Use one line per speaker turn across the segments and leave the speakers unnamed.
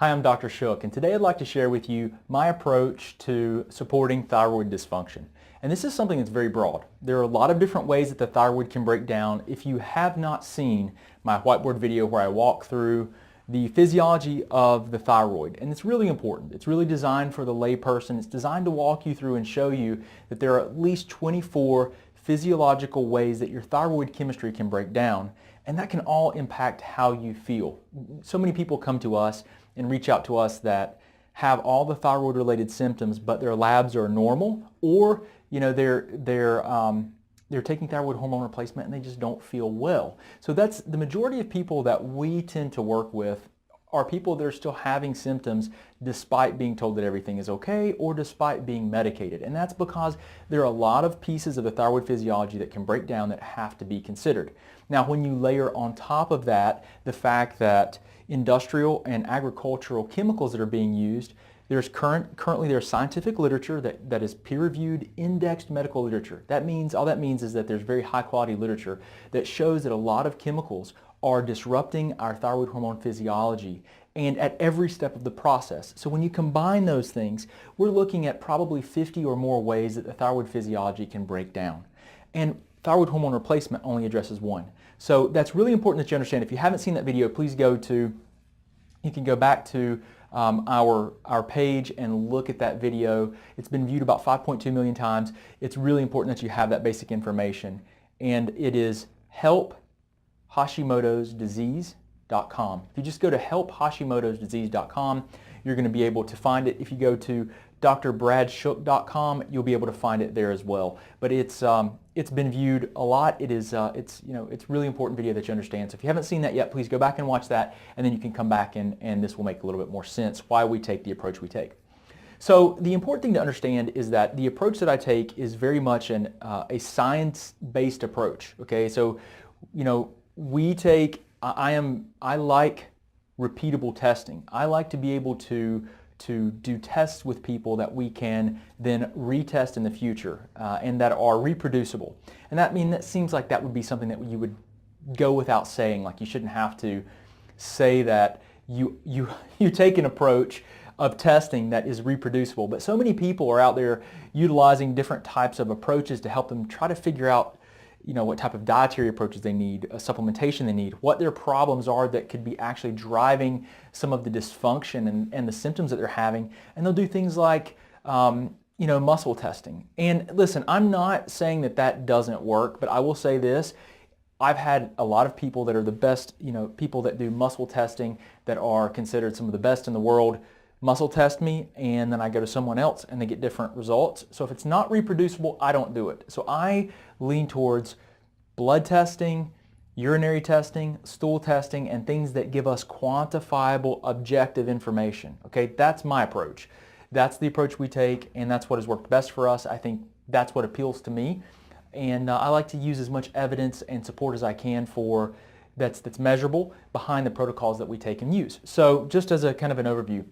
Hi, I'm Dr. Shook, and today I'd like to share with you my approach to supporting thyroid dysfunction. And this is something that's very broad. There are a lot of different ways that the thyroid can break down. If you have not seen my whiteboard video where I walk through the physiology of the thyroid, and it's really important. It's really designed for the layperson. It's designed to walk you through and show you that there are at least 24 physiological ways that your thyroid chemistry can break down, and that can all impact how you feel. So many people come to us and reach out to us that have all the thyroid related symptoms, but their labs are normal, or they're taking thyroid hormone replacement and they just don't feel well. So that's the majority of people that we tend to work with are people that are still having symptoms despite being told that everything is okay or despite being medicated. And that's because there are a lot of pieces of the thyroid physiology that can break down that have to be considered. Now, when you layer on top of that the fact that industrial and agricultural chemicals that are being used, currently there's scientific literature that is peer-reviewed, indexed medical literature. All that means is that there's very high-quality literature that shows that a lot of chemicals are disrupting our thyroid hormone physiology and at every step of the process. So when you combine those things, we're looking at probably 50 or more ways that the thyroid physiology can break down. And thyroid hormone replacement only addresses one. So that's really important that you understand. If you haven't seen that video, please you can go back to our page and look at that video. It's been viewed about 5.2 million times. It's really important that you have that basic information. And it is helphashimotosdisease.com. If you just go to helphashimotosdisease.com, you're going to be able to find it. If you go to drbradShook.com, you'll be able to find it there as well. But it's been viewed a lot. It's really important video that you understand. So if you haven't seen that yet, please go back and watch that, and then you can come back and this will make a little bit more sense why we take the approach we take. So the important thing to understand is that the approach that I take is very much a science-based approach. Okay, so I like repeatable testing. I like to be able to do tests with people that we can then retest in the future and that are reproducible. And that seems like that would be something that you would go without saying. Like, you shouldn't have to say that you take an approach of testing that is reproducible. But so many people are out there utilizing different types of approaches to help them try to figure out what type of dietary approaches they need, supplementation they need, what their problems are that could be actually driving some of the dysfunction and the symptoms that they're having. And they'll do things like, muscle testing. And listen, I'm not saying that doesn't work, but I will say this. I've had a lot of people that are the best, people that do muscle testing that are considered some of the best in the world, muscle test me, and then I go to someone else and they get different results. So if it's not reproducible, I don't do it. So I lean towards blood testing, urinary testing, stool testing, and things that give us quantifiable, objective information. Okay, that's my approach. That's the approach we take, and that's what has worked best for us. I think that's what appeals to me. And I like to use as much evidence and support as I can that's measurable behind the protocols that we take and use. So just as a kind of an overview,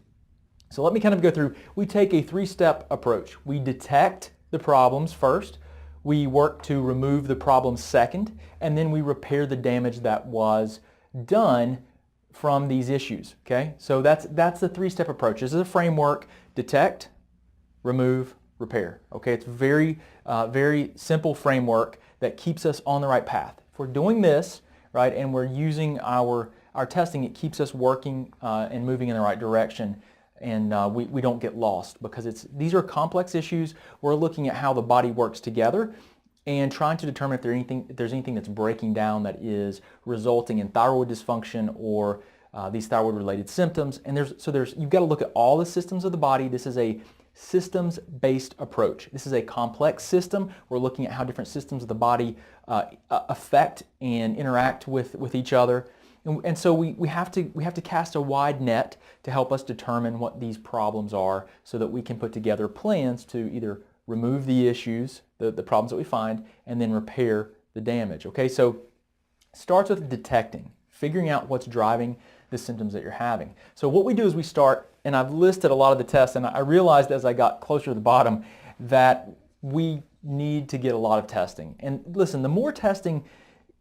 so let me kind of go through. We take a three-step approach. We detect the problems first, we work to remove the problems second, and then we repair the damage that was done from these issues. Okay, so that's the three-step approach. This is a framework: detect, remove, repair. Okay, it's very simple framework that keeps us on the right path. If we're doing this right and we're using our testing, it keeps us working and moving in the right direction. And we don't get lost, because these are complex issues. We're looking at how the body works together and trying to determine if there's anything that's breaking down that is resulting in thyroid dysfunction or these thyroid related symptoms. And you've got to look at all the systems of the body. This is a systems-based approach. This is a complex system. We're looking at how different systems of the body affect and interact with each other. And so we have to cast a wide net to help us determine what these problems are, so that we can put together plans to either remove the issues, the problems that we find, and then repair the damage. Okay, so it starts with detecting, figuring out what's driving the symptoms that you're having. So what we do is we start, and I've listed a lot of the tests, and I realized as I got closer to the bottom that we need to get a lot of testing. And listen, the more testing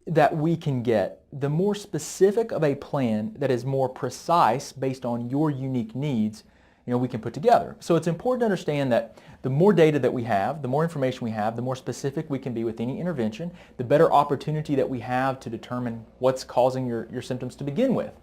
that we can get, the more specific of a plan that is more precise based on your unique needs, we can put together. So it's important to understand that the more data that we have, the more information we have, the more specific we can be with any intervention, the better opportunity that we have to determine what's causing your symptoms to begin with.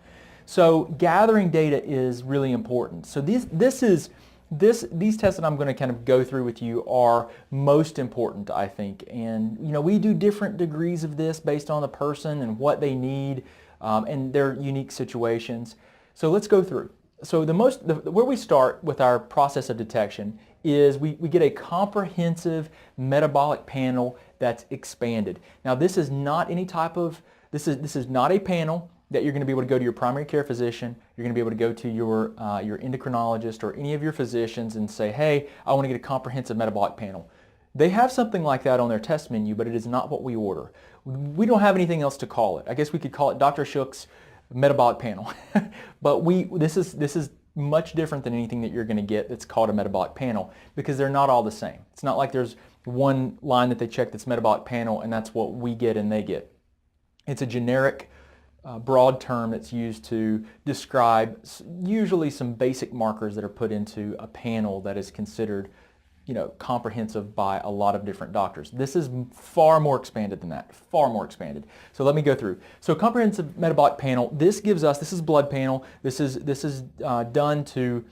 So gathering data is really important. So these tests that I'm going to kind of go through with you are most important, I think. And we do different degrees of this based on the person and what they need and their unique situations. So let's go through. So where we start with our process of detection is we get a comprehensive metabolic panel that's expanded. Now this is not any type of, this is not a panel that you're going to be able to go to your primary care physician, you're going to be able to go to your endocrinologist or any of your physicians and say, hey, I want to get a comprehensive metabolic panel. They have something like that on their test menu, but it is not what we order. We don't have anything else to call it. I guess we could call it Dr. Shook's metabolic panel. But this is much different than anything that you're going to get that's called a metabolic panel, because they're not all the same. It's not like there's one line that they check that's metabolic panel and that's what we get and they get. It's a generic broad term that's used to describe usually some basic markers that are put into a panel that is considered comprehensive by a lot of different doctors. This is far more expanded than that, far more expanded. So let me go through. So comprehensive metabolic panel, this is blood panel. This is done to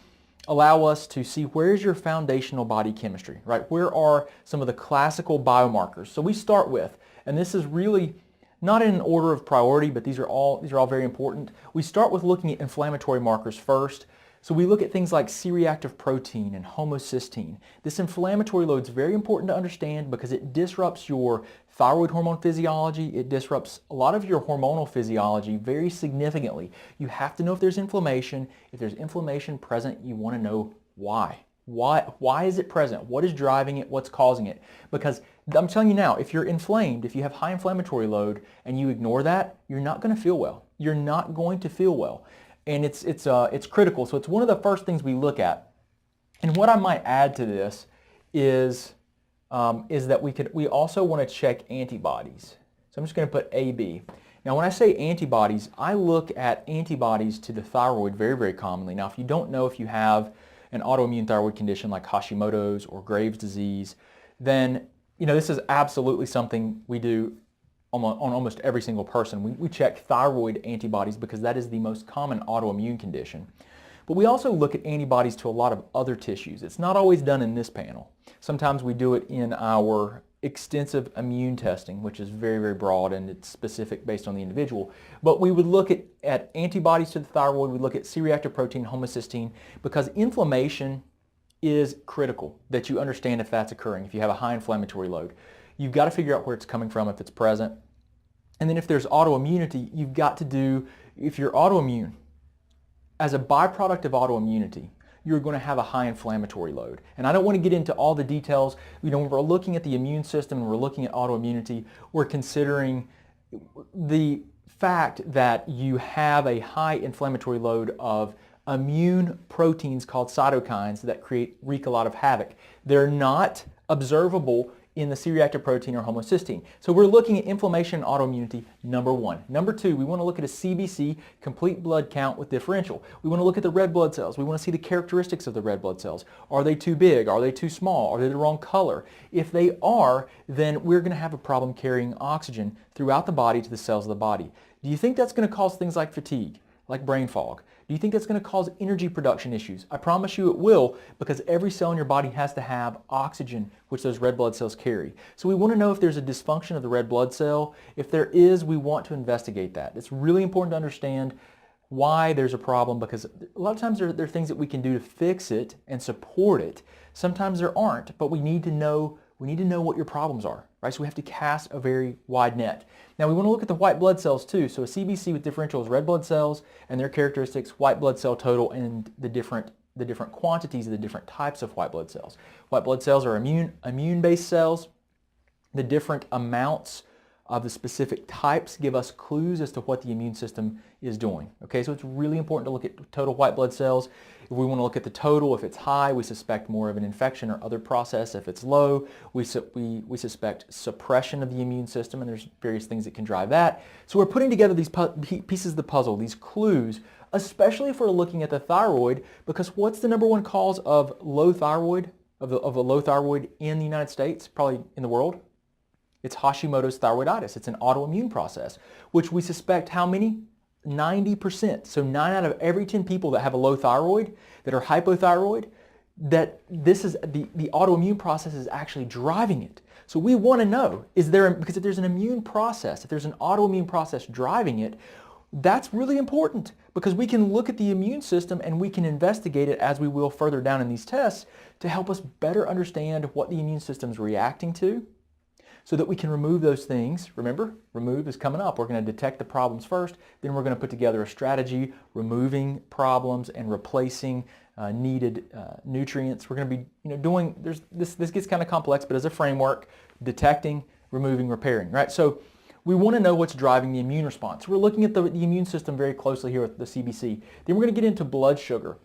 allow us to see where is your foundational body chemistry, right? Where are some of the classical biomarkers? So we start with, and this is really not in an order of priority, but these are all very important. We start with looking at inflammatory markers first. So we look at things like C-reactive protein and homocysteine. This inflammatory load is very important to understand because it disrupts your thyroid hormone physiology. It disrupts a lot of your hormonal physiology very significantly. You have to know if there's inflammation. If there's inflammation present, you want to know why. Why is it present? What is driving it? What's causing it? Because I'm telling you now, if you're inflamed, if you have high inflammatory load and you ignore that, you're not going to feel well. You're not going to feel well. And it's critical. So it's one of the first things we look at. And what I might add to this is that we also want to check antibodies. So I'm just going to put AB. Now when I say antibodies, I look at antibodies to the thyroid very, very commonly. Now if you don't know if you have an autoimmune thyroid condition like Hashimoto's or Graves' disease, then this is absolutely something we do on almost every single person. We check thyroid antibodies because that is the most common autoimmune condition. But we also look at antibodies to a lot of other tissues. It's not always done in this panel. Sometimes we do it in our extensive immune testing, which is very, very broad and it's specific based on the individual. But we would look at antibodies to the thyroid, we look at C-reactive protein, homocysteine, because inflammation is critical that you understand if that's occurring, if you have a high inflammatory load. You've got to figure out where it's coming from if it's present. And then if there's autoimmunity, you've got to do, if you're autoimmune, as a byproduct of autoimmunity, you're going to have a high inflammatory load. And I don't want to get into all the details. When we're looking at the immune system and we're looking at autoimmunity, we're considering the fact that you have a high inflammatory load of immune proteins called cytokines that wreak a lot of havoc. They're not observable in the C-reactive protein or homocysteine. So we're looking at inflammation and autoimmunity, number one. Number two, we want to look at a CBC, complete blood count with differential. We want to look at the red blood cells. We want to see the characteristics of the red blood cells. Are they too big? Are they too small? Are they the wrong color? If they are, then we're going to have a problem carrying oxygen throughout the body to the cells of the body. Do you think that's going to cause things like fatigue, like brain fog? Do you think that's going to cause energy production issues? I promise you it will, because every cell in your body has to have oxygen, which those red blood cells carry. So we want to know if there's a dysfunction of the red blood cell. If there is, we want to investigate that. It's really important to understand why there's a problem, because a lot of times there are things that we can do to fix it and support it. Sometimes there aren't, but we need to know what your problems are, right? So we have to cast a very wide net. Now we want to look at the white blood cells too. So a CBC with differential is red blood cells and their characteristics, white blood cell total, and the different quantities of the different types of white blood cells. White blood cells are immune-based cells. The different amounts of the specific types give us clues as to what the immune system is doing. Okay, so it's really important to look at total white blood cells. If we want to look at the total, if it's high, we suspect more of an infection or other process. If it's low, we suspect suppression of the immune system, and there's various things that can drive that. So we're putting together these pieces of the puzzle, these clues, especially if we're looking at the thyroid, because what's the number one cause of low thyroid, of a low thyroid in the United States, probably in the world? It's Hashimoto's thyroiditis. It's an autoimmune process, which we suspect how many? 90%. So 9 out of every 10 people that have a low thyroid, that are hypothyroid, that this is the autoimmune process is actually driving it. So we want to know, because if there's an immune process, if there's an autoimmune process driving it, that's really important, because we can look at the immune system and we can investigate it, as we will further down in these tests, to help us better understand what the immune system is reacting to, so that we can remove those things. Remember, remove is coming up. We're going to detect the problems first, then we're going to put together a strategy, removing problems and replacing needed nutrients. We're going to be doing, this gets kind of complex, but as a framework, detecting, removing, repairing, right? So we want to know what's driving the immune response. We're looking at the immune system very closely here with the CBC. Then we're going to get into blood sugar.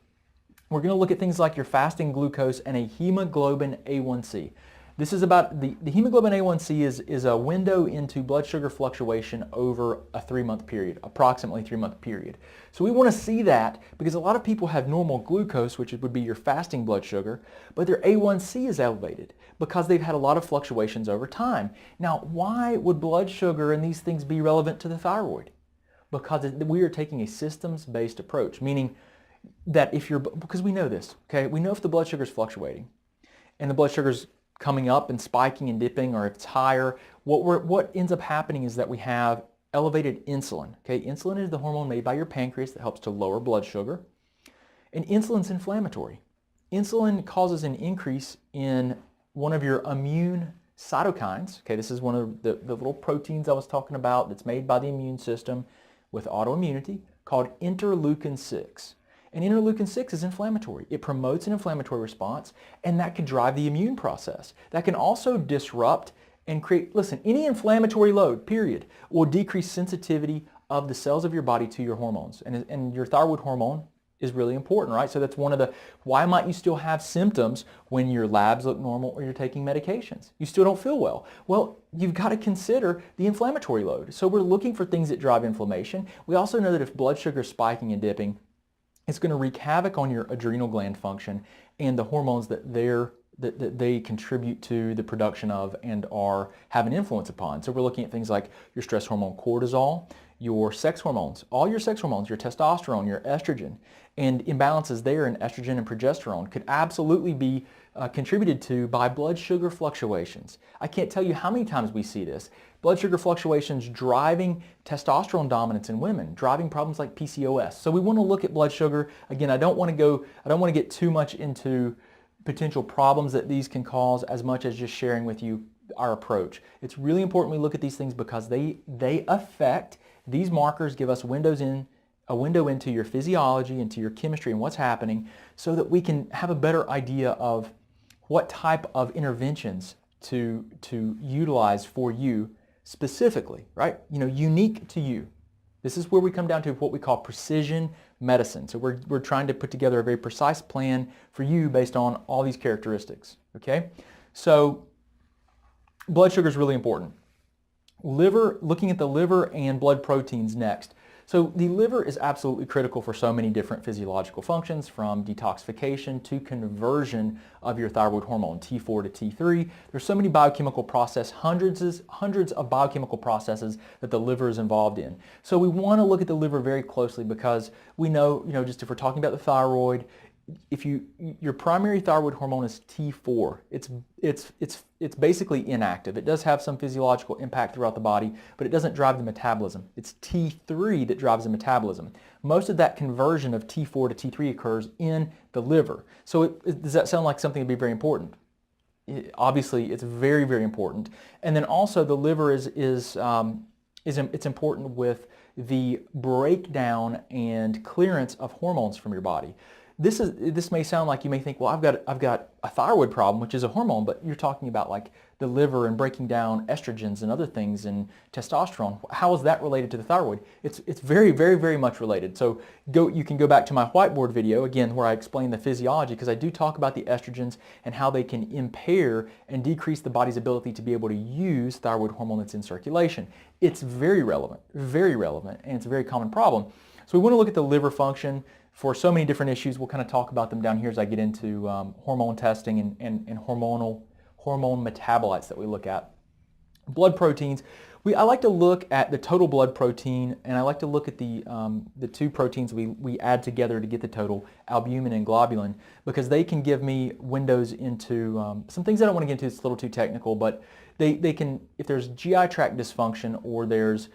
We're going to look at things like your fasting glucose and a hemoglobin A1c. This is about the hemoglobin A1c is a window into blood sugar fluctuation over a 3-month period, approximately 3-month period. So we want to see that, because a lot of people have normal glucose, which would be your fasting blood sugar, but their A1c is elevated because they've had a lot of fluctuations over time. Now, why would blood sugar and these things be relevant to the thyroid? Because we are taking a systems-based approach, meaning that because we know this, okay? We know if the blood sugar is fluctuating and the blood sugar's coming up and spiking and dipping, or if it's higher, what ends up happening is that we have elevated insulin. Okay, insulin is the hormone made by your pancreas that helps to lower blood sugar, and insulin's inflammatory. Insulin causes an increase in one of your immune cytokines. Okay, this is one of the little proteins I was talking about that's made by the immune system with autoimmunity, called interleukin 6. And interleukin 6 is inflammatory. It promotes an inflammatory response, and that can drive the immune process. That can also disrupt and create, listen, any inflammatory load, period, will decrease sensitivity of the cells of your body to your hormones. And your thyroid hormone is really important, right? So that's one of why might you still have symptoms when your labs look normal or you're taking medications? You still don't feel well. Well, you've got to consider the inflammatory load. So we're looking for things that drive inflammation. We also know that if blood sugar is spiking and dipping, it's going to wreak havoc on your adrenal gland function and the hormones that they contribute to the production of and have an influence upon. So we're looking at things like your stress hormone cortisol, your sex hormones, all your sex hormones, your testosterone, your estrogen, and imbalances there in estrogen and progesterone could absolutely be contributed to by blood sugar fluctuations. I can't tell you how many times we see this. Blood sugar fluctuations driving testosterone dominance in women, driving problems like PCOS. So we want to look at blood sugar. Again, I don't want to get too much into potential problems that these can cause as much as just sharing with you our approach. It's really important we look at these things because they affect, these markers give us a window into your physiology, into your chemistry and what's happening, so that we can have a better idea of what type of interventions to utilize for you specifically, right? Unique to you. This is where we come down to what we call precision medicine. So we're trying to put together a very precise plan for you based on all these characteristics, okay? So blood sugar is really important. Looking at the liver and blood proteins next. So the liver is absolutely critical for so many different physiological functions, from detoxification to conversion of your thyroid hormone, T4 to T3. There's so many biochemical processes, hundreds of biochemical processes that the liver is involved in. So we want to look at the liver very closely, because we know, just if we're talking about the thyroid, if your primary thyroid hormone is T4, it's basically inactive. It does have some physiological impact throughout the body, but it doesn't drive the metabolism. It's T3 that drives the metabolism. Most of that conversion of T4 to T3 occurs in the liver. So does that sound like something that would be very important? Obviously, it's very, very important. And then also the liver it's important with the breakdown and clearance of hormones from your body. this may sound like you may think, well, I've got a thyroid problem, which is a hormone, but you're talking about like the liver and breaking down estrogens and other things and testosterone. How is that related to the thyroid? It's very, very, very much related. So you can go back to my whiteboard video, again, where I explain the physiology, because I do talk about the estrogens and how they can impair and decrease the body's ability to be able to use thyroid hormone that's in circulation. It's very relevant, and it's a very common problem. So we want to look at the liver function for so many different issues. We'll kind of talk about them down here as I get into hormone testing and hormone metabolites that we look at. Blood proteins. I like to look at the total blood protein, and I like to look at the two proteins we add together to get the total, albumin and globulin, because they can give me windows into some things I don't want to get into. It's a little too technical, but they can, if there's GI tract dysfunction or there's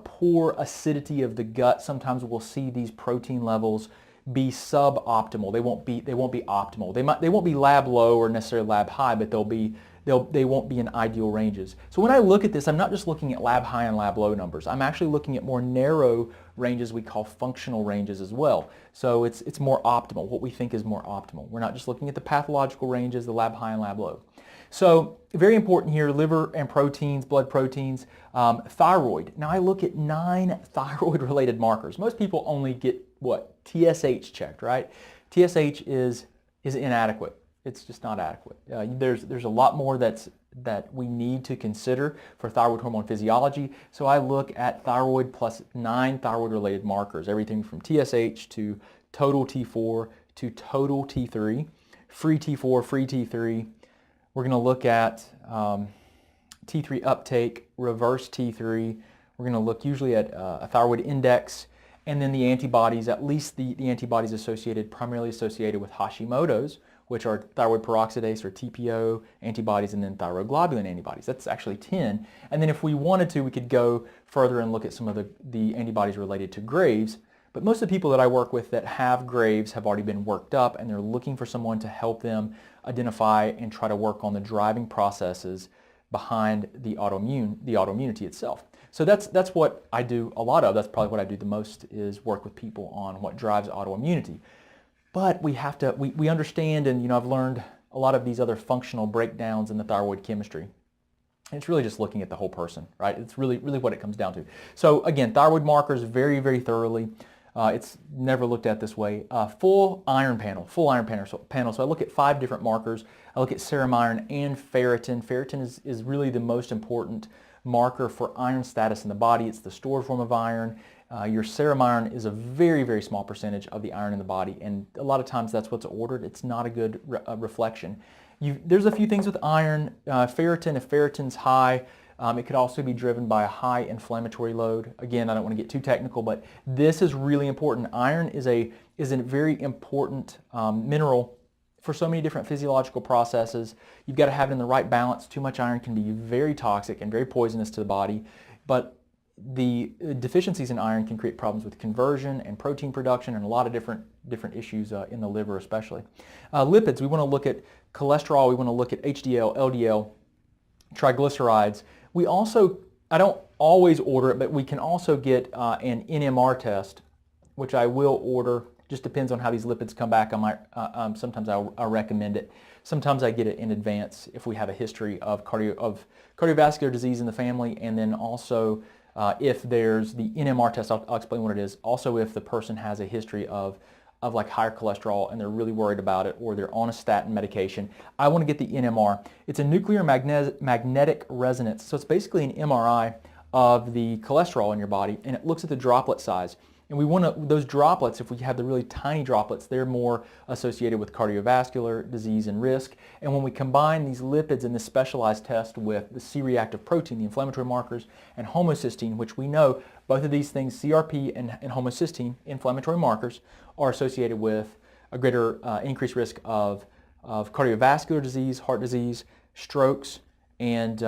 poor acidity of the gut, sometimes we'll see these protein levels be suboptimal. They won't be optimal. They won't be lab low or necessarily lab high, but they won't be in ideal ranges. So when I look at this, I'm not just looking at lab high and lab low numbers. I'm actually looking at more narrow ranges we call functional ranges as well. So it's more optimal, what we think is more optimal. We're not just looking at the pathological ranges, the lab high and lab low. So very important here, liver and proteins, blood proteins, thyroid. Now I look at 9 thyroid-related markers. Most people only get, what, TSH checked, right? TSH is inadequate. It's just not adequate. There's a lot more that we need to consider for thyroid hormone physiology. So I look at thyroid plus 9 thyroid-related markers, everything from TSH to total T4 to total T3, free T4, free T3. We're going to look at T3 uptake, reverse T3. We're going to look usually at a thyroid index, and then the antibodies, at least the antibodies primarily associated with Hashimoto's, which are thyroid peroxidase or TPO antibodies, and then thyroid globulin antibodies. That's actually 10. And then if we wanted to, we could go further and look at some of the antibodies related to Graves. But most of the people that I work with that have Graves have already been worked up, and they're looking for someone to help them identify and try to work on the driving processes behind the autoimmunity itself. So that's what I do a lot of. That's probably what I do the most, is work with people on what drives autoimmunity. But we have to, we understand, and I've learned a lot of these other functional breakdowns in the thyroid chemistry. And it's really just looking at the whole person, right? It's really what it comes down to. So again, thyroid markers very, very thoroughly. It's never looked at this way. Full iron panel. So I look at 5 different markers. I look at serum iron and ferritin. Ferritin is really the most important marker for iron status in the body. It's the stored form of iron. Your serum iron is a very, very small percentage of the iron in the body, and a lot of times that's what's ordered. It's not a good reflection. There's a few things with iron. Ferritin, if ferritin's high, it could also be driven by a high inflammatory load. Again, I don't want to get too technical, but this is really important. Iron is a very important mineral for so many different physiological processes. You've got to have it in the right balance. Too much iron can be very toxic and very poisonous to the body, but the deficiencies in iron can create problems with conversion and protein production and a lot of different issues in the liver especially. Lipids, we want to look at cholesterol, we want to look at HDL, LDL, triglycerides. We also, I don't always order it, but we can also get an NMR test, which I will order. Just depends on how these lipids come back. Sometimes I'll recommend it. Sometimes I get it in advance if we have a history of cardiovascular disease in the family, and then also if there's the NMR test, I'll explain what it is. Also, if the person has a history of like higher cholesterol and they're really worried about it, or they're on a statin medication, I want to get the NMR. It's a nuclear magnetic resonance. So it's basically an MRI of the cholesterol in your body, and it looks at the droplet size. And we want those droplets, if we have the really tiny droplets, they're more associated with cardiovascular disease and risk. And when we combine these lipids in this specialized test with the C-reactive protein, the inflammatory markers, and homocysteine, which we know both of these things, CRP and homocysteine, inflammatory markers, are associated with a greater increased risk of cardiovascular disease, heart disease, strokes, and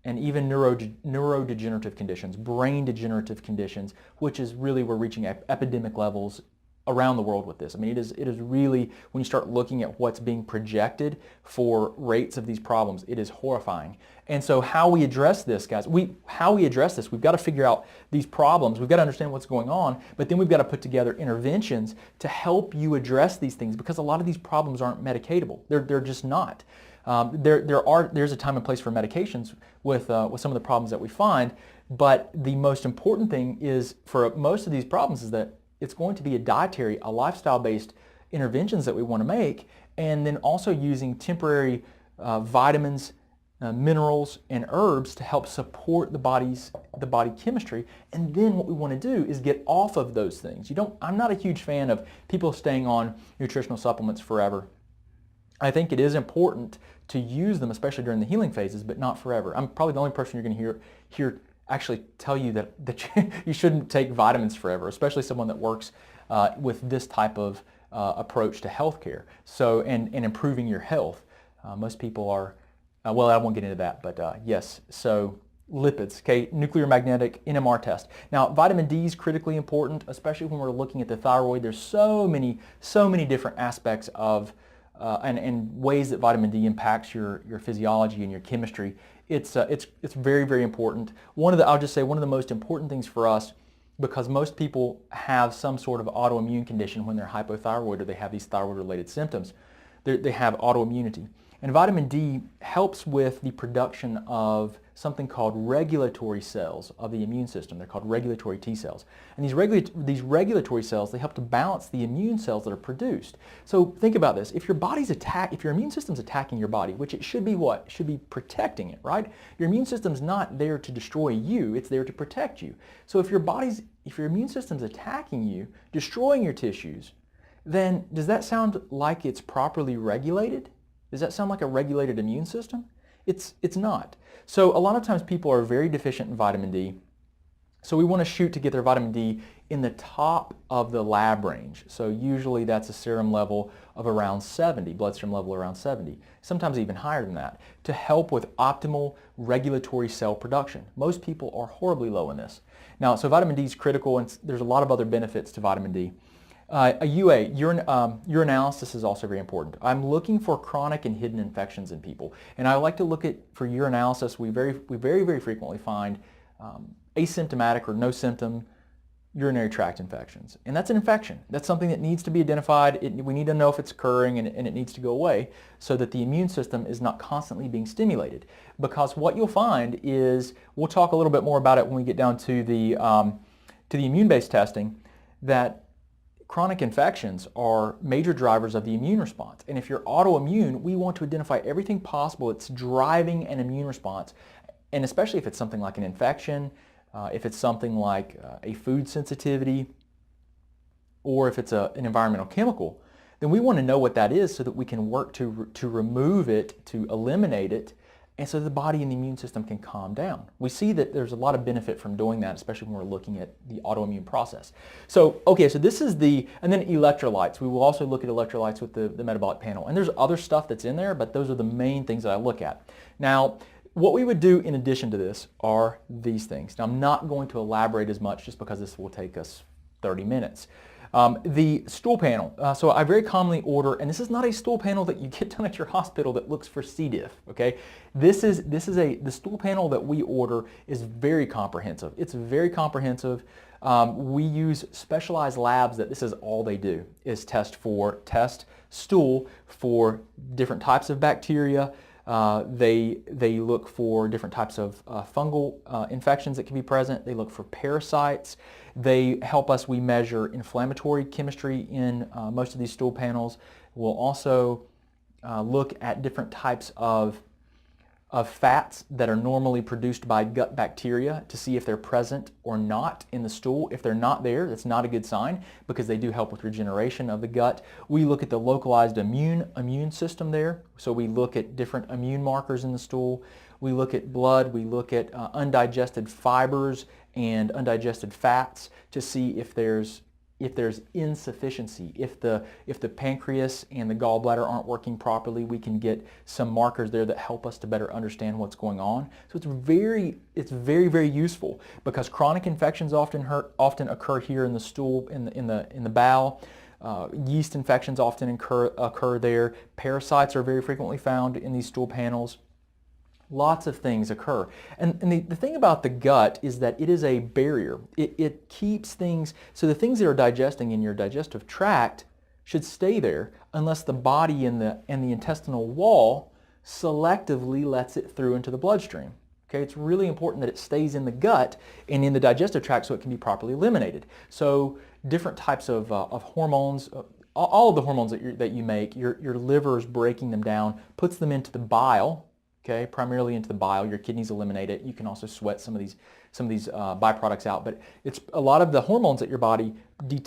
even neurodegenerative conditions, brain degenerative conditions, which is really, we're reaching epidemic levels around the world with this. I mean, it is really, when you start looking at what's being projected for rates of these problems, it is horrifying. And so how we address this, guys, we've got to figure out these problems. We've got to understand what's going on, but then we've got to put together interventions to help you address these things, because a lot of these problems aren't medicatable. They're just not. There's a time and place for medications with some of the problems that we find, but the most important thing is, for most of these problems, is that it's going to be a dietary, a lifestyle-based interventions that we want to make, and then also using temporary vitamins, minerals, and herbs to help support the body chemistry. And then what we want to do is get off of those things. I'm not a huge fan of people staying on nutritional supplements forever. I think it is important to use them, especially during the healing phases, but not forever. I'm probably the only person you're going to hear actually tell you that you shouldn't take vitamins forever, especially someone that works with this type of approach to healthcare. So, and improving your health. Most people are, well, I won't get into that, but yes. So lipids, okay, nuclear magnetic NMR test. Now, vitamin D is critically important, especially when we're looking at the thyroid. There's so many different aspects of and ways that vitamin D impacts your physiology and your chemistry. It's very, very important. I'll just say one of the most important things for us, because most people have some sort of autoimmune condition when they're hypothyroid, or they have these thyroid-related symptoms. They have autoimmunity. And vitamin D helps with the production of something called regulatory cells of the immune system. They're called regulatory T cells. And these regulatory cells, they help to balance the immune cells that are produced. So think about this. If your immune system's attacking your body, which it should be what? It should be protecting it, right? Your immune system's not there to destroy you, it's there to protect you. So if your immune system's attacking you, destroying your tissues, then does that sound like it's properly regulated? Does that sound like a regulated immune system? It's not. So a lot of times people are very deficient in vitamin D. So we want to shoot to get their vitamin D in the top of the lab range. So usually that's a serum level of around 70, blood serum level around 70, sometimes even higher than that, to help with optimal regulatory cell production. Most people are horribly low in this. Now, so vitamin D is critical, and there's a lot of other benefits to vitamin D. Urinalysis is also very important. I'm looking for chronic and hidden infections in people, and I like to look for urinalysis. We very frequently find asymptomatic or no symptom urinary tract infections, and that's an infection. That's something that needs to be identified. We need to know if it's occurring, and it needs to go away so that the immune system is not constantly being stimulated. Because what you'll find is, we'll talk a little bit more about it when we get down to the immune-based testing, that chronic infections are major drivers of the immune response. And if you're autoimmune, we want to identify everything possible that's driving an immune response. And especially if it's something like an infection, if it's something like a food sensitivity, or if it's an environmental chemical, then we want to know what that is so that we can work to remove it, to eliminate it, and so the body and the immune system can calm down. We see that there's a lot of benefit from doing that, especially when we're looking at the autoimmune process. So, okay, so this is and then electrolytes. We will also look at electrolytes with the metabolic panel. And there's other stuff that's in there, but those are the main things that I look at. Now, what we would do in addition to this are these things. Now, I'm not going to elaborate as much just because this will take us 30 minutes. The stool panel. So I very commonly order, and this is not a stool panel that you get done at your hospital that looks for C. diff. Okay, the stool panel that we order is very comprehensive. It's very comprehensive. We use specialized labs that this is all they do is test stool for different types of bacteria. They look for different types of fungal infections that can be present. They look for parasites. They help us. We measure inflammatory chemistry in most of these stool panels. We'll also look at different types of fats that are normally produced by gut bacteria to see if they're present or not in the stool. If they're not there, that's not a good sign, because they do help with regeneration of the gut. We look at the localized immune system there. So we look at different immune markers in the stool. We look at blood. We look at undigested fibers and undigested fats to see if there's if there's insufficiency, if the pancreas and the gallbladder aren't working properly, we can get some markers there that help us to better understand what's going on. So it's very, very useful because chronic infections often occur here in the stool, in the bowel. Yeast infections often occur there. Parasites are very frequently found in these stool panels. Lots of things occur. And the thing about the gut is that it is a barrier. It keeps things, so the things that are digesting in your digestive tract should stay there unless the body and the intestinal wall selectively lets it through into the bloodstream. Okay, it's really important that it stays in the gut and in the digestive tract so it can be properly eliminated. So different types of hormones, all of the hormones that you make, your liver is breaking them down, puts them into the bile. Okay, primarily into the bile. Your kidneys eliminate it. You can also sweat some of these byproducts out. But it's a lot of the hormones that your body, the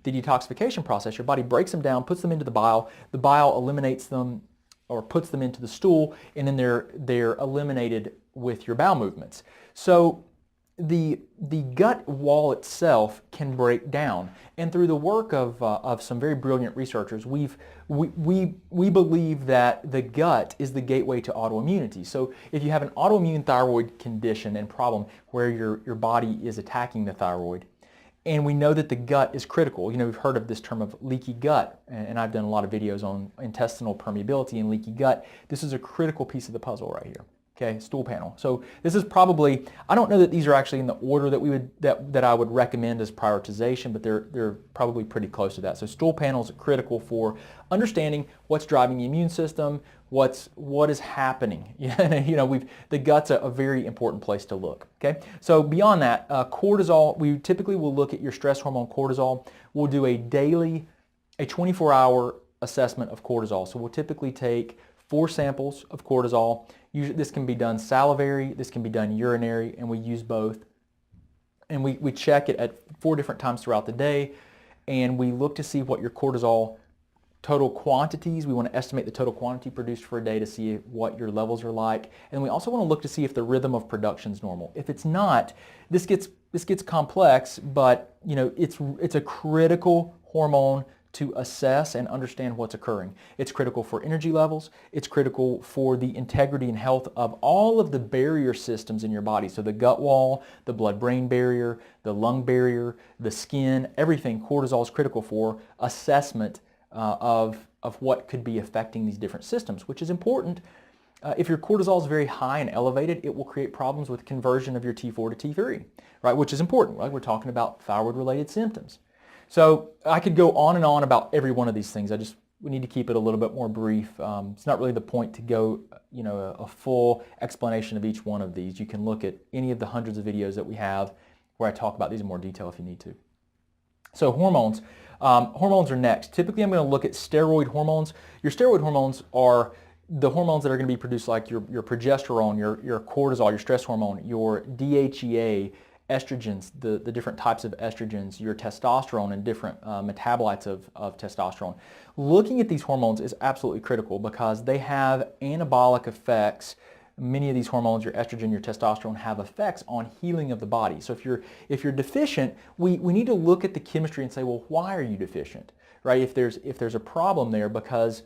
detoxification process, your body breaks them down, puts them into the bile. The bile eliminates them or puts them into the stool, and then they're eliminated with your bowel movements. So the gut wall itself can break down, and through the work of some very brilliant researchers, we believe that the gut is the gateway to autoimmunity. So if you have an autoimmune thyroid condition and problem where your body is attacking the thyroid, and we know that the gut is critical. You know, we've heard of this term of leaky gut, and I've done a lot of videos on intestinal permeability and leaky gut. This is a critical piece of the puzzle right here. Okay, stool panel. So this is probably, I don't know that these are actually in the order that I would recommend as prioritization, but they're probably pretty close to that. So stool panels are critical for understanding what's driving the immune system, what is happening. You know, the gut's a very important place to look. Okay, so beyond that, cortisol. We typically will look at your stress hormone cortisol. We'll do a 24-hour assessment of cortisol. So we'll typically take 4 samples of cortisol. Usually this can be done salivary, this can be done urinary, and we use both. And we check it at 4 different times throughout the day, and we look to see what your cortisol total quantities, we want to estimate the total quantity produced for a day to see what your levels are like. And we also want to look to see if the rhythm of production is normal. If it's not, this gets complex, but you know, it's a critical hormone to assess and understand what's occurring. It's critical for energy levels. It's critical for the integrity and health of all of the barrier systems in your body. So the gut wall, the blood-brain barrier, the lung barrier, the skin, everything cortisol is critical for assessment of what could be affecting these different systems, which is important. If your cortisol is very high and elevated, it will create problems with conversion of your T4 to T3, right? Which is important, right? We're talking about thyroid-related symptoms. So I could go on and on about every one of these things. We need to keep it a little bit more brief. It's not really the point to go, you know, a full explanation of each one of these. You can look at any of the hundreds of videos that we have where I talk about these in more detail if you need to. So hormones. Hormones are next. Typically I'm going to look at steroid hormones. Your steroid hormones are the hormones that are going to be produced like your progesterone, your cortisol, your stress hormone, your DHEA, estrogens, the different types of estrogens, your testosterone and different metabolites of testosterone. Looking at these hormones is absolutely critical because they have anabolic effects. Many of these hormones, your estrogen, your testosterone, have effects on healing of the body. So if you're deficient, we need to look at the chemistry and say, well, why are you deficient, right? If there's a problem there, because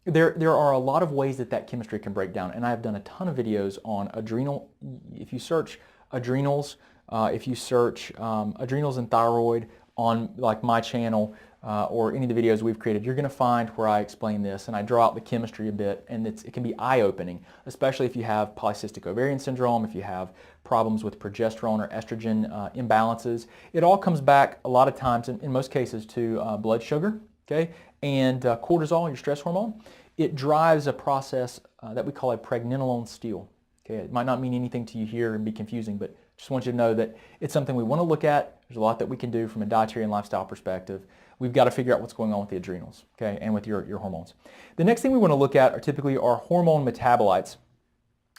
there are a lot of ways that chemistry can break down. And I've done a ton of videos on adrenal. If you search adrenals, if you search adrenals and thyroid on like my channel or any of the videos we've created, you're going to find where I explain this and I draw out the chemistry a bit, and it can be eye-opening, especially if you have polycystic ovarian syndrome, if you have problems with progesterone or estrogen imbalances. It all comes back a lot of times, in most cases, to blood sugar, okay, and cortisol, your stress hormone. It drives a process that we call a pregnenolone steal. Okay, it might not mean anything to you here and be confusing, but just want you to know that it's something we want to look at. There's a lot that we can do from a dietary and lifestyle perspective. We've got to figure out what's going on with the adrenals, okay, and with your hormones. The next thing we want to look at are typically our hormone metabolites.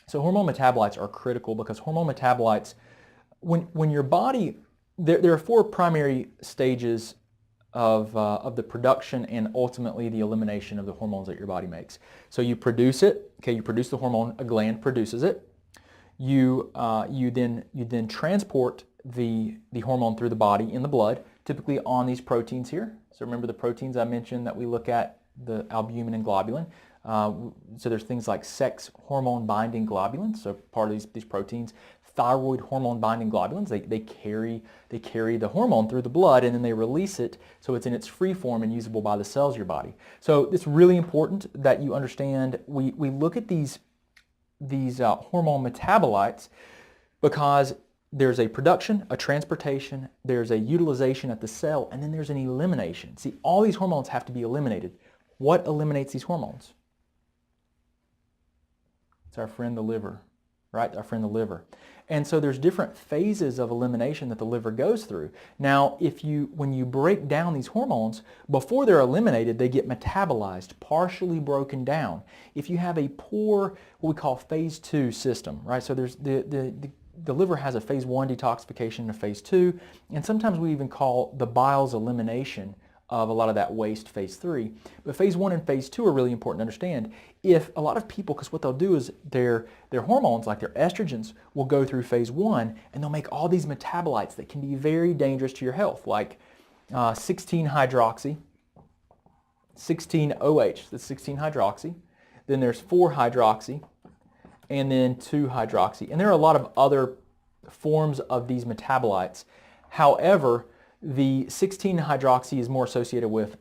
So hormone metabolites are critical because hormone metabolites, when your body, there are 4 primary stages of the production and ultimately the elimination of the hormones that your body makes. So you produce it, okay, you produce the hormone, a gland produces it. You then transport the hormone through the body in the blood typically on these proteins here. So remember the proteins I mentioned that we look at, the albumin and globulin. So there's things like sex hormone binding globulins, so part of these proteins. Thyroid hormone binding globulins, they carry the hormone through the blood and then they release it so it's in its free form and usable by the cells of your body. So it's really important that you understand we look at these hormone metabolites because there's a production, a transportation, there's a utilization at the cell, and then there's an elimination. See, all these hormones have to be eliminated. What eliminates these hormones? It's our friend the liver, right? Our friend the liver. And so there's different phases of elimination that the liver goes through. Now, when you break down these hormones, before they're eliminated, they get metabolized, partially broken down. If you have a poor, what we call phase 2 system, right? So there's the liver has a phase 1 detoxification and a phase 2, and sometimes we even call the bile's elimination of a lot of that waste phase 3. But phase 1 and phase 2 are really important to understand. If a lot of people, because what they'll do is their hormones, like their estrogens, will go through phase 1 and they'll make all these metabolites that can be very dangerous to your health, like 16-hydroxy, 16-OH, that's 16-hydroxy. Then there's 4-hydroxy, and then 2-hydroxy. And there are a lot of other forms of these metabolites. However, the 16-hydroxy is more associated with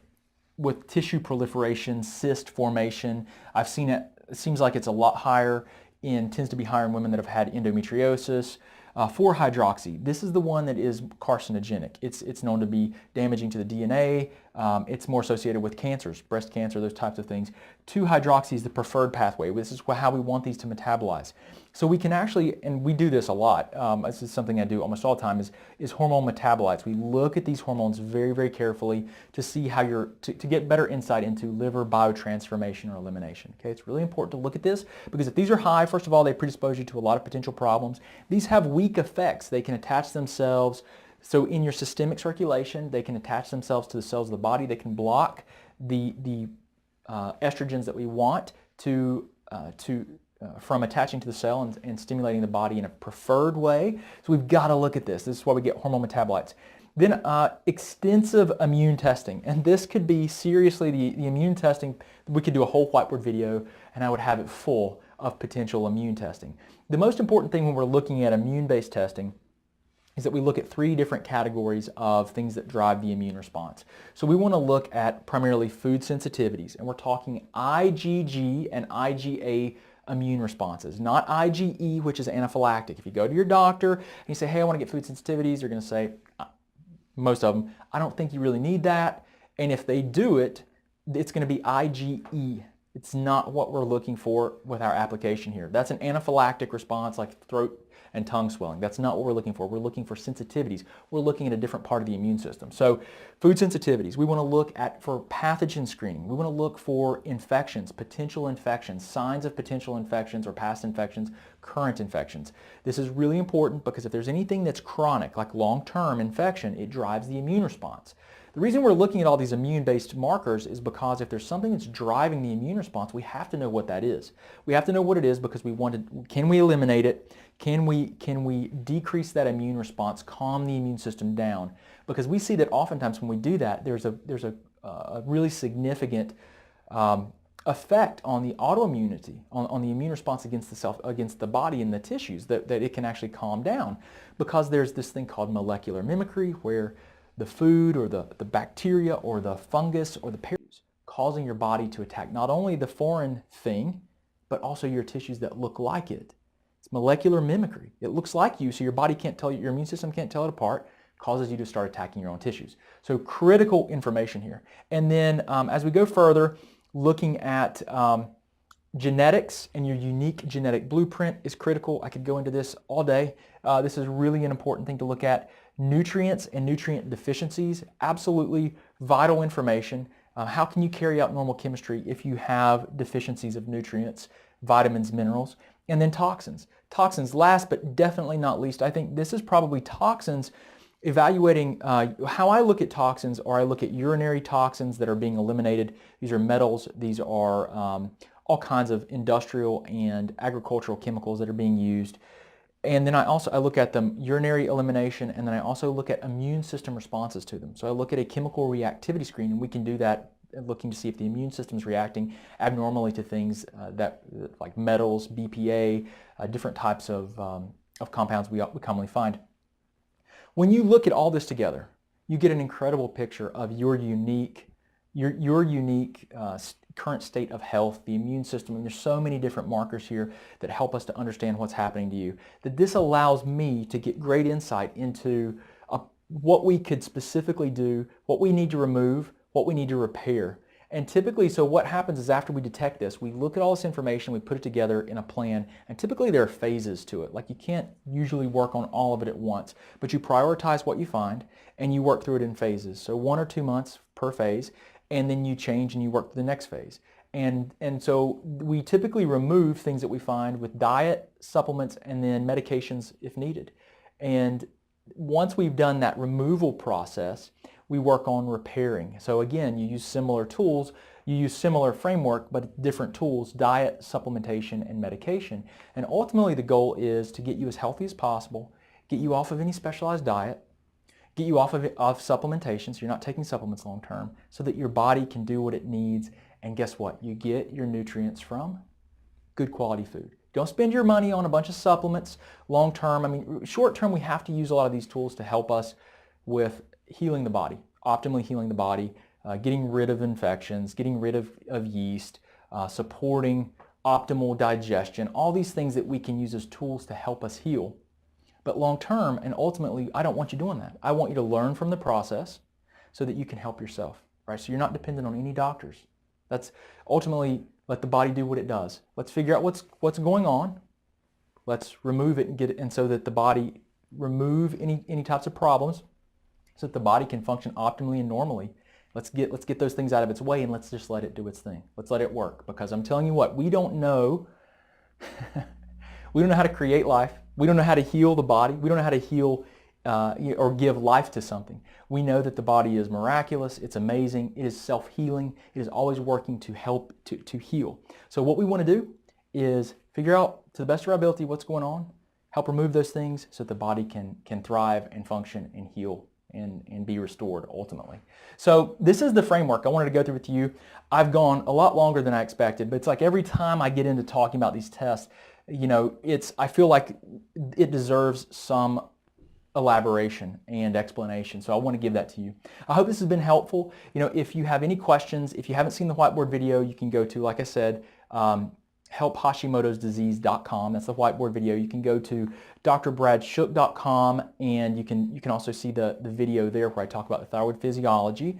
tissue proliferation, cyst formation. I've seen it seems like it's a lot higher tends to be higher in women that have had endometriosis. 4-hydroxy, this is the one that is carcinogenic. It's known to be damaging to the DNA. It's more associated with cancers, breast cancer, those types of things. 2-hydroxy is the preferred pathway. This is how we want these to metabolize. So we can actually, and we do this a lot, this is something I do almost all the time, is hormone metabolites. We look at these hormones very, very carefully to see how to get better insight into liver biotransformation or elimination. Okay, it's really important to look at this because if these are high, first of all, they predispose you to a lot of potential problems. These have weak effects. They can attach themselves, so in your systemic circulation, they can attach themselves to the cells of the body. They can block the estrogens that we want from attaching to the cell and stimulating the body in a preferred way. So we've got to look at this. This is why we get hormone metabolites. Then extensive immune testing. And this could be seriously the immune testing. We could do a whole whiteboard video and I would have it full of potential immune testing. The most important thing when we're looking at immune-based testing is that we look at 3 different categories of things that drive the immune response. So we want to look at primarily food sensitivities, and we're talking IgG and IgA immune responses, not IgE, which is anaphylactic. If you go to your doctor and you say, hey, I want to get food sensitivities, they're going to say, most of them, I don't think you really need that. And if they do it, it's going to be IgE. It's not what we're looking for with our application here. That's an anaphylactic response like throat and tongue swelling. That's not what we're looking for. We're looking for sensitivities. We're looking at a different part of the immune system. So food sensitivities, we want to look at for pathogen screening. We want to look for infections, potential infections, signs of potential infections or past infections, current infections. This is really important because if there's anything that's chronic, like long-term infection, it drives the immune response. The reason we're looking at all these immune-based markers is because if there's something that's driving the immune response, we have to know what that is. We have to know what it is because can we eliminate it? Can we decrease that immune response, calm the immune system down? Because we see that oftentimes when we do that, there's a really significant effect on the autoimmunity, on the immune response against the body and the tissues that it can actually calm down, because there's this thing called molecular mimicry where the food or the bacteria or the fungus or the parasites causing your body to attack not only the foreign thing, but also your tissues that look like it. It's molecular mimicry. It looks like you, so your body can't tell you, your immune system can't tell it apart, causes you to start attacking your own tissues. So critical information here. And then as we go further, looking at genetics and your unique genetic blueprint is critical. I could go into this all day. This is really an important thing to look at. Nutrients and nutrient deficiencies, absolutely vital information. How can you carry out normal chemistry if you have deficiencies of nutrients, vitamins, minerals? And then toxins. Toxins, last but definitely not least, I think this is probably toxins. Evaluating how I look at toxins, or I look at urinary toxins that are being eliminated. These are metals. These are all kinds of industrial and agricultural chemicals that are being used. And then I look at the urinary elimination, and then I also look at immune system responses to them. So I look at a chemical reactivity screen, and we can do that looking to see if the immune system is reacting abnormally to things like metals, BPA, different types of compounds we commonly find. When you look at all this together, you get an incredible picture of your unique current state of health, the immune system, and there's so many different markers here that help us to understand what's happening to you. That this allows me to get great insight into what we could specifically do, what we need to remove, what we need to repair. And typically, so what happens is after we detect this, we look at all this information, we put it together in a plan, and typically there are phases to it. Like you can't usually work on all of it at once, but you prioritize what you find and you work through it in phases. So 1 or 2 months per phase, and then you change and you work to the next phase. And so we typically remove things that we find with diet, supplements, and then medications if needed. And once we've done that removal process, we work on repairing. So again, you use similar tools, you use similar framework, but different tools, diet, supplementation, and medication. And ultimately the goal is to get you as healthy as possible, get you off of any specialized diet, get you off of supplementation, so you're not taking supplements long term, so that your body can do what it needs. And guess what? You get your nutrients from good quality food. Don't spend your money on a bunch of supplements long term. I mean, short term, we have to use a lot of these tools to help us with healing the body, optimally healing the body, getting rid of infections, getting rid of yeast, supporting optimal digestion, all these things that we can use as tools to help us heal. But long term, and ultimately, I don't want you doing that. I want you to learn from the process so that you can help yourself, right? So you're not dependent on any doctors. That's ultimately, let the body do what it does. Let's figure out what's going on. Let's remove it and get it, and so that the body remove any types of problems so that the body can function optimally and normally. Let's get those things out of its way, and let's just let it do its thing. Let's let it work, because I'm telling you what, we don't know we don't know how to create life. We don't know how to heal the body. We don't know how to heal or give life to something. We know that the body is miraculous. It's amazing. It is self-healing. It is always working to help to heal. So what we want to do is figure out to the best of our ability what's going on, help remove those things so that the body can thrive and function and heal and be restored ultimately. So this is the framework I wanted to go through with you. I've gone a lot longer than I expected, but it's like every time I get into talking about these tests, you know, I feel like it deserves some elaboration and explanation. So I want to give that to you. I hope this has been helpful. You know, if you have any questions, if you haven't seen the whiteboard video, you can go to, like I said, helphashimotosdisease.com. That's the whiteboard video. You can go to drbradshuk.com, and you can also see the video there where I talk about the thyroid physiology.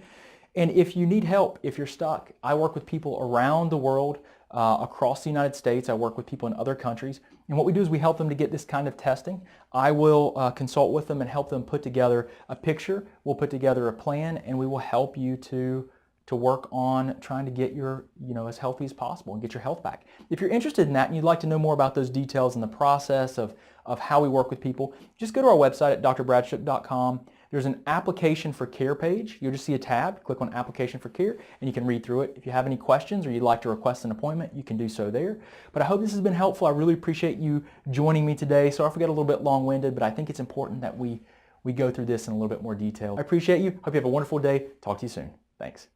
And if you need help, if you're stuck, I work with people around the world, across the United States. I work with people in other countries. And what we do is we help them to get this kind of testing. I will consult with them and help them put together a picture. We'll put together a plan, and we will help you to work on trying to get your, as healthy as possible and get your health back. If you're interested in that and you'd like to know more about those details and the process of how we work with people, just go to our website at drbradshuk.com. There's an application for care page. You'll just see a tab, click on application for care, and you can read through it. If you have any questions or you'd like to request an appointment, you can do so there. But I hope this has been helpful. I really appreciate you joining me today. Sorry if we got a little bit long-winded, but I think it's important that we go through this in a little bit more detail. I appreciate you. Hope you have a wonderful day. Talk to you soon. Thanks.